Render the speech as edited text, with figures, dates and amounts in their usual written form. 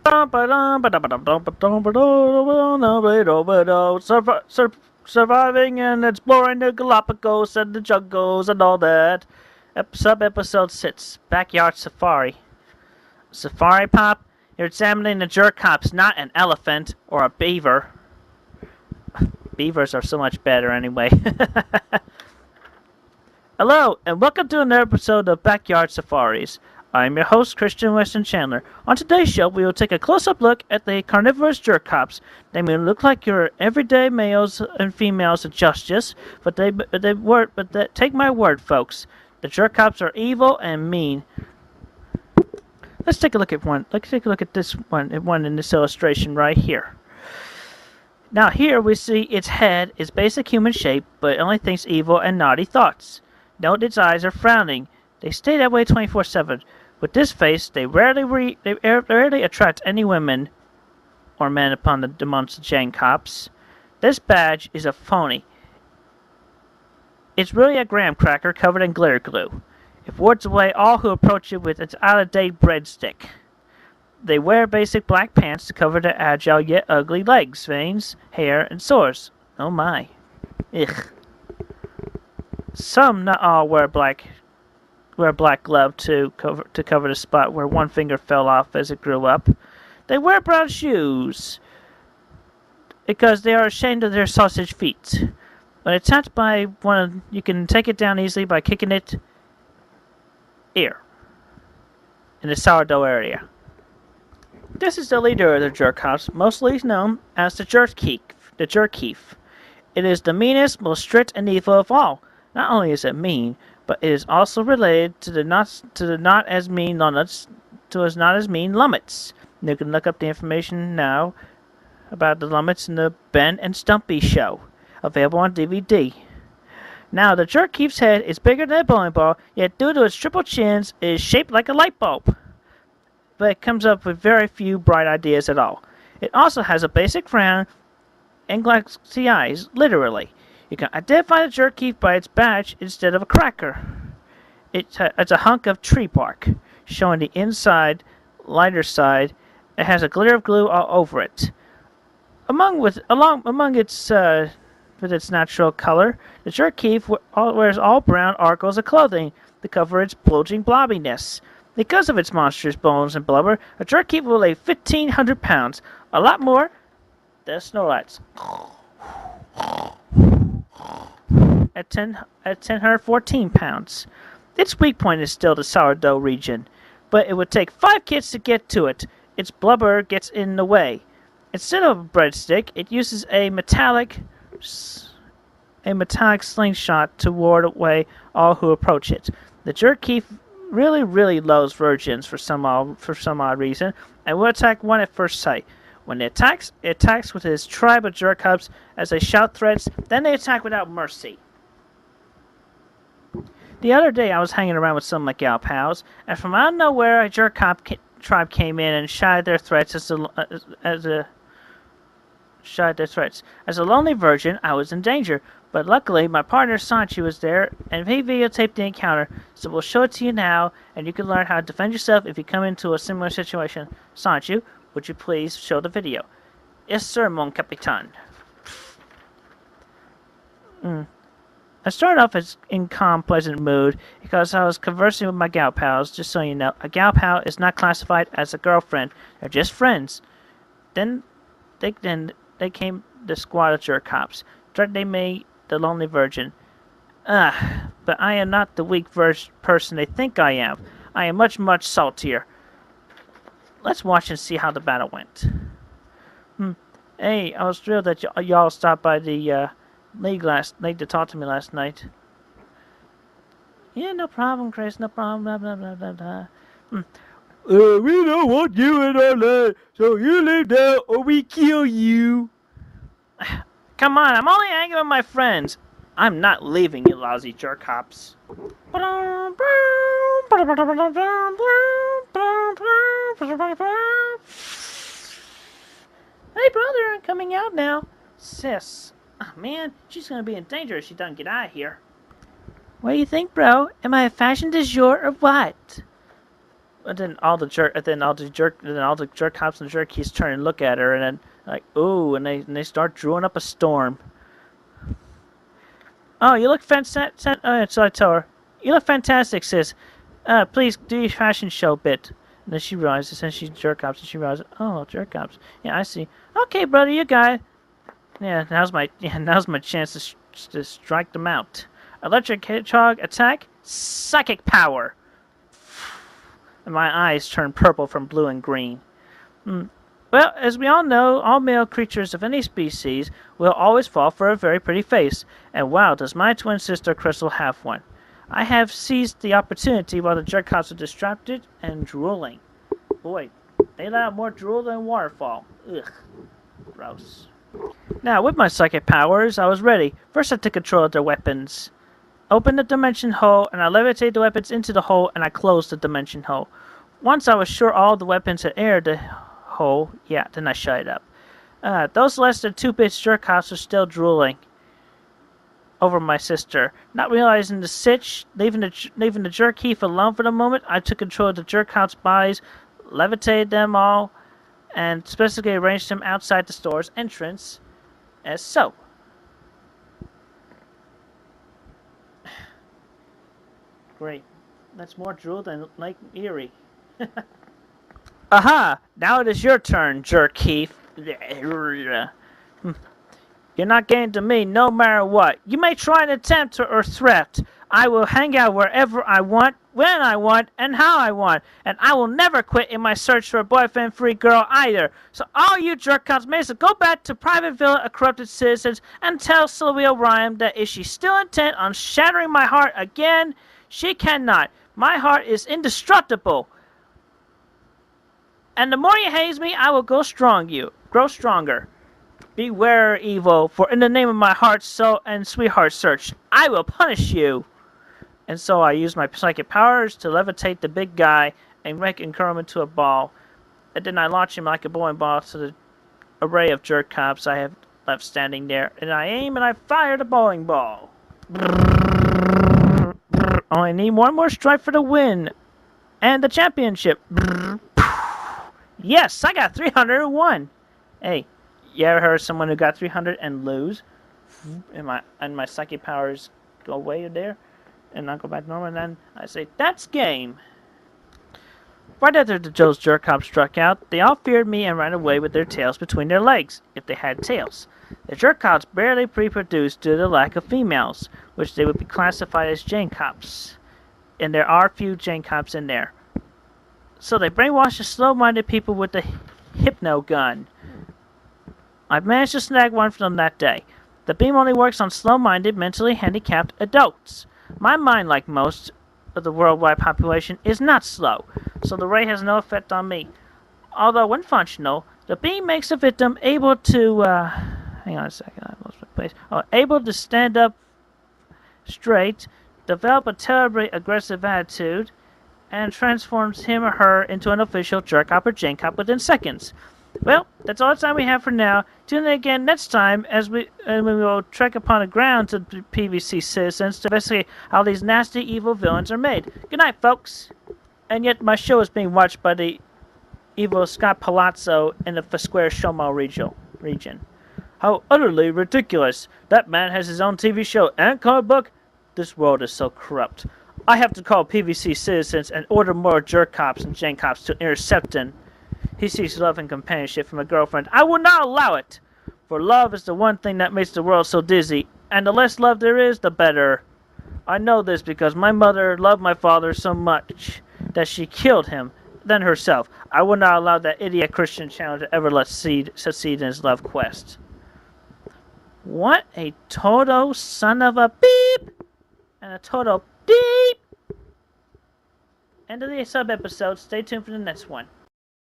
Surviving and exploring the Galapagos and the jungles and all that. Sub-episode 6, Backyard Safari. Safari Pop, you're examining the jerk cops, not an elephant or a beaver. Beavers are so much better anyway. Hello, and welcome to another episode of Backyard Safaris. I'm your host, Christian Weston Chandler. On today's show, we will take a close-up look at the carnivorous jerk cops. They may look like your everyday males and females of justice, but take my word, folks. The jerk cops are evil and mean. Let's take a look at one. Let's take a look at this one in this illustration right here. Now here we see its head is basic human shape, but it only thinks evil and naughty thoughts. Note its eyes are frowning. They stay that way 24/7. With this face, they rarely attract any women or men upon the amongst the Jane cops. This badge is a phony. It's really a graham cracker covered in glitter glue. It wards away all who approach it with its out-of-date breadstick. They wear basic black pants to cover their agile yet ugly legs, veins, hair, and sores. Oh my. Ugh. Some, not all, wear black glove to cover the spot where one finger fell off as it grew up. They wear brown shoes because they are ashamed of their sausage feet. When attacked by one, you can take it down easily by kicking it here in the sourdough area. This is the leader of the jerk cops, mostly known as the jerk thief. It is the meanest, most strict, and evil of all. Not only is it mean, but it is also related to the not as mean Lummets. You can look up the information now about the Lummets in the Ben and Stumpy show, available on DVD. Now, the jerk thief's head is bigger than a bowling ball, yet due to its triple chins, it is shaped like a light bulb. But it comes up with very few bright ideas at all. It also has a basic frown and glassy eyes, literally. You can identify the jerk thief by its badge instead of a cracker. It's a hunk of tree bark, showing the inside, lighter side. It has a glitter of glue all over it. With its natural color, the jerk thief wears all brown articles of clothing to cover its bulging blobbiness. Because of its monstrous bones and blubber, a jerk thief will weigh 1,500 pounds, a lot more than Snorlax. At 1,014 pounds. Its weak point is still the sourdough region, but it would take 5 kids to get to it. Its blubber gets in the way. Instead of a breadstick, it uses a metallic slingshot to ward away all who approach it. The jerk thief really loves virgins for some odd reason, and will attack one at first sight. When it attacks with his tribe of jerk cops as they shout threats, then they attack without mercy. The other day I was hanging around with some of my gal pals, and from out of nowhere a jerk cop tribe came in and shouted their threats as a lonely virgin. I was in danger, but luckily my partner Sanchi was there, and he videotaped the encounter, so we'll show it to you now, and you can learn how to defend yourself if you come into a similar situation. Sanchi, would you please show the video? Yes, sir, mon capitan. I started off in calm, pleasant mood because I was conversing with my gal pals. Just so you know, a gal pal is not classified as a girlfriend. They're just friends. Then they came the squad of jerk cops. They made the lonely virgin. But I am not the weak person they think I am. I am much saltier. Let's watch and see how the battle went. Hey, I was thrilled that y'all stopped by the league to talk to me last night. Yeah, no problem, Chris. No problem. Blah blah blah blah blah. We don't want you in our land, so you leave now or we kill you. Come on, I'm only hanging with my friends. I'm not leaving, you lousy jerk cops. Hey, brother, I'm coming out now. Sis. Oh, man, she's gonna be in danger if she doesn't get out of here. What do you think, bro? Am I a fashion du jour or what? then all the jerk cops and jerkies turn and look at her, and then like, ooh, and they start drawing up a storm. Oh, you look fantastic. So I tell her, you look fantastic, sis. Please do your fashion show bit. And then she realizes, and she jerk cops, and she realizes, oh, jerk cops. Yeah, I see. Okay, brother, you got it. Now's my chance to strike them out. Electric hedgehog attack, psychic power. And my eyes turn purple from blue and green. Well, as we all know, all male creatures of any species will always fall for a very pretty face, and wow, does my twin sister Crystal have one. I have seized the opportunity while the jerk cops are distracted and drooling. Boy, they let out more drool than waterfall. Ugh, gross. Now, with my psychic powers, I was ready. First, I took control of their weapons. Opened the dimension hole, and I levitated the weapons into the hole, and I closed the dimension hole. Once I was sure all the weapons had entered the hole, then I shut it up. Those less than 2-bit jerk cops are still drooling over my sister. Not realizing the sitch, leaving the jerk thief alone for the moment, I took control of the jerk cops' bodies, levitated them all, and specifically arranged them outside the store's entrance, as so. Great. That's more drool than Lake Erie. Aha! Now it is your turn, jerk thief. You're not getting to me no matter what. You may try an attempt or threat. I will hang out wherever I want, when I want, and how I want. And I will never quit in my search for a boyfriend-free girl either. So all you jerk cops may go back to Private Villa of Corrupted Citizens and tell Sylvia O'Brien that if she's still intent on shattering my heart again, she cannot. My heart is indestructible. And the more you haze me, I will grow stronger. Beware, evil, for in the name of my heart, soul, and sweetheart search, I will punish you. And so I use my psychic powers to levitate the big guy and curl him into a ball. And then I launch him like a bowling ball to the array of jerk cops I have left standing there. And I aim and I fire the bowling ball. I need one more strike for the win. And the championship. Yes, I got 301. Hey, you ever heard of someone who got 300 and lose? And my psychic powers go away there, and I go back normal, and then I say, that's game. Right after the Joe's jerk cops struck out, they all feared me and ran away with their tails between their legs, if they had tails. The jerk cops barely reproduced due to the lack of females, which they would be classified as Jane cops. And there are few Jane cops in there. So they brainwashed the slow-minded people with the hypno gun. I managed to snag one from them that day. The beam only works on slow-minded, mentally handicapped adults. My mind, like most of the worldwide population, is not slow, so the ray has no effect on me. Although, when functional, the beam makes the victim able to, hang on a second, I lost my place. Able to stand up straight, develop a terribly aggressive attitude, and transforms him or her into an official jerk cop or Jane cop within seconds. Well, that's all the time we have for now. Tune in again next time as we will trek upon the ground to PVC Citizens to investigate how these nasty, evil villains are made. Good night, folks. And yet my show is being watched by the evil Scott Palazzo in the Foursquare Shomo region. How utterly ridiculous. That man has his own TV show and comic book. This world is so corrupt. I have to call PVC Citizens and order more jerk cops and Jane cops to intercept him. He seeks love and companionship from a girlfriend. I will not allow it! For love is the one thing that makes the world so dizzy, and the less love there is, the better. I know this because my mother loved my father so much that she killed him, then herself. I will not allow that idiot Christian channel to ever succeed in his love quest. What a total son of a beep! And a total beep! End of the sub-episode. Stay tuned for the next one.